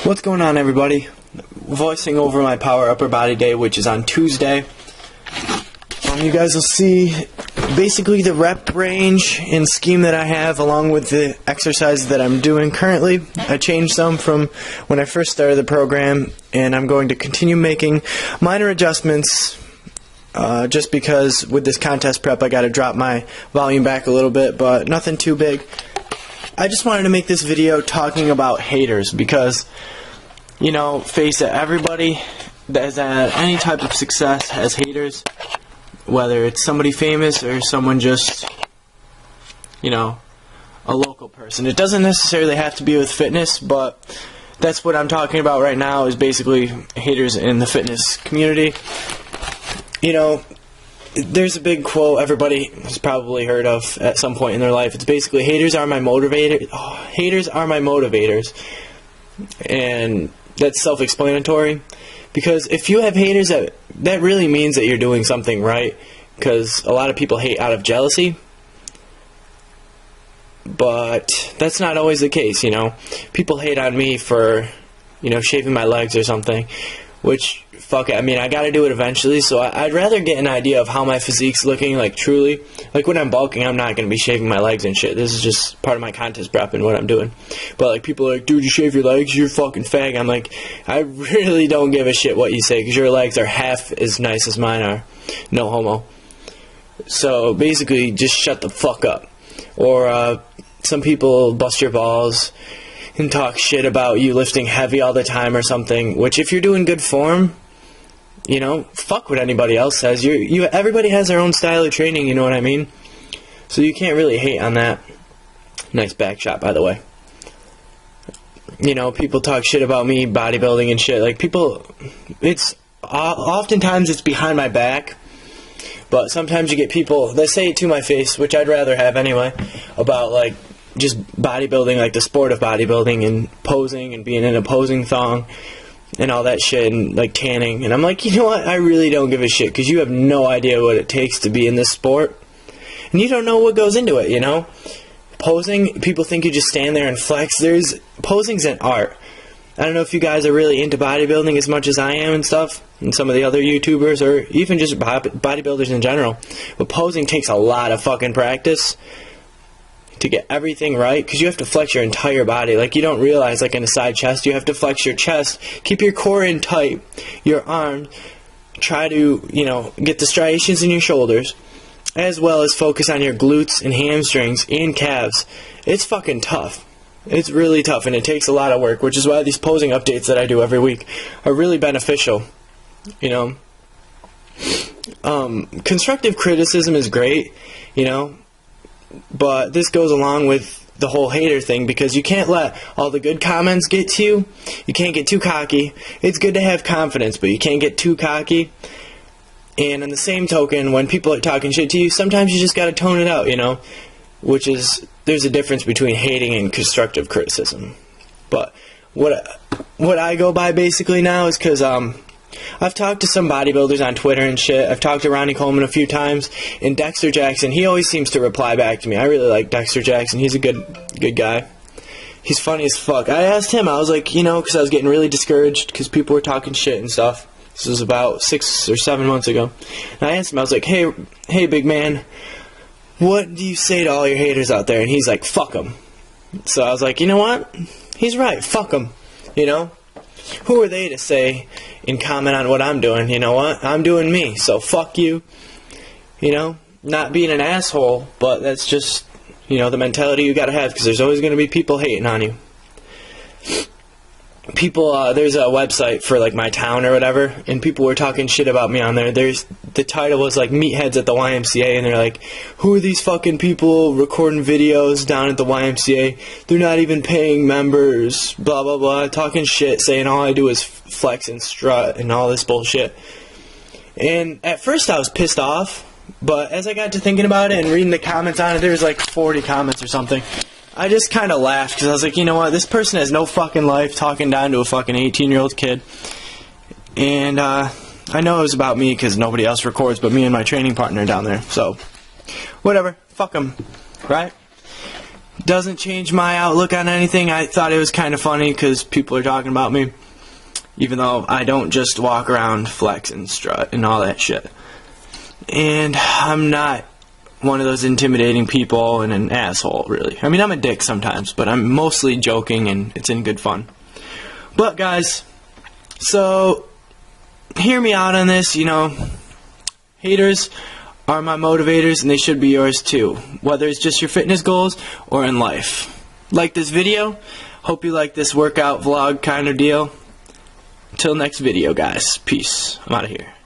What's going on, everybody? Voicing over my Power Upper Body Day, which is on Tuesday. You guys will see basically the rep range and scheme that I have along with the exercises that I'm doing currently. I changed some from when I first started the program, and I'm going to continue making minor adjustments just because with this contest prep I got to drop my volume back a little bit, but nothing too big. I just wanted to make this video talking about haters because, you know, face it, everybody that has had any type of success has haters, whether it's somebody famous or someone just, you know, a local person. It doesn't necessarily have to be with fitness, but that's what I'm talking about right now, is basically haters in the fitness community. You know, there's a big quote everybody has probably heard of at some point in their life. It's basically, haters are my motivators. Haters are my motivators. And that's self-explanatory, because if you have haters, that really means that you're doing something right, because a lot of people hate out of jealousy, but that's not always the case. You know, people hate on me for, you know, shaving my legs or something, which, fuck it, I mean, I gotta do it eventually, so I'd rather get an idea of how my physique's looking, like, truly. Like, when I'm bulking, I'm not gonna be shaving my legs and shit. This is just part of my contest prep and what I'm doing. But, like, people are like, dude, you shave your legs, you're a fucking fag. I'm like, I really don't give a shit what you say, because your legs are half as nice as mine are. No homo. So, basically, just shut the fuck up. Or, some people bust your balls and talk shit about you lifting heavy all the time or something, which, if you're doing good form, you know, fuck what anybody else says. Everybody has their own style of training, you know what I mean? So you can't really hate on that. Nice back shot, by the way. You know, people talk shit about me, bodybuilding and shit. Like, people, oftentimes it's behind my back, but sometimes you get people that say it to my face, which I'd rather have anyway, about, like, just bodybuilding, like the sport of bodybuilding, and posing and being in a posing thong and all that shit, and like tanning. And I'm like, you know what, I really don't give a shit, because you have no idea what it takes to be in this sport, and you don't know what goes into it, you know. Posing, people think you just stand there and flex. Posing's an art. I don't know if you guys are really into bodybuilding as much as I am and stuff, and some of the other YouTubers, or even just bodybuilders in general, but posing takes a lot of fucking practice to get everything right, because you have to flex your entire body. Like, you don't realize, like in a side chest, you have to flex your chest, keep your core in tight, your arms, try to, you know, get the striations in your shoulders, as well as focus on your glutes and hamstrings and calves. It's fucking tough. It's really tough, and it takes a lot of work, which is why these posing updates that I do every week are really beneficial, you know. Constructive criticism is great, you know, but this goes along with the whole hater thing, because you can't let all the good comments get to you. You can't get too cocky. It's good to have confidence, but you can't get too cocky. And in the same token, when people are talking shit to you, sometimes you just gotta tone it out, you know, which is, there's a difference between hating and constructive criticism. But what I go by basically now is, because I've talked to some bodybuilders on Twitter and shit. I've talked to Ronnie Coleman a few times, and Dexter Jackson, he always seems to reply back to me. I really like Dexter Jackson. He's a good guy. He's funny as fuck. I asked him, I was like, you know, because I was getting really discouraged because people were talking shit and stuff. This was about 6 or 7 months ago. And I asked him, I was like, hey big man, what do you say to all your haters out there? And he's like, fuck them. So I was like, you know what? He's right, fuck them, you know? Who are they to say and comment on what I'm doing? You know what? I'm doing me, so fuck you. You know? Not being an asshole, but that's just, you know, the mentality you gotta have, because there's always gonna be people hating on you. People, there's a website for, like, my town or whatever, and people were talking shit about me on there. The title was, like, Meatheads at the YMCA, and they're like, who are these fucking people recording videos down at the YMCA? They're not even paying members, blah, blah, blah, talking shit, saying all I do is flex and strut and all this bullshit. And at first I was pissed off, but as I got to thinking about it and reading the comments on it, there was, like, 40 comments or something. I just kind of laughed, because I was like, you know what, this person has no fucking life talking down to a fucking 18-year-old kid. And I know it was about me, because nobody else records but me and my training partner down there. So, whatever, fuck them, right? Doesn't change my outlook on anything. I thought it was kind of funny because people are talking about me, even though I don't just walk around flex and strut and all that shit. And I'm not one of those intimidating people and an asshole, really. I mean, I'm a dick sometimes, but I'm mostly joking and it's in good fun. But guys, so hear me out on this, you know. Haters are my motivators and they should be yours too, whether it's just your fitness goals or in life. Like this video. Hope you like this workout vlog kind of deal. Till next video, guys. Peace. I'm out of here.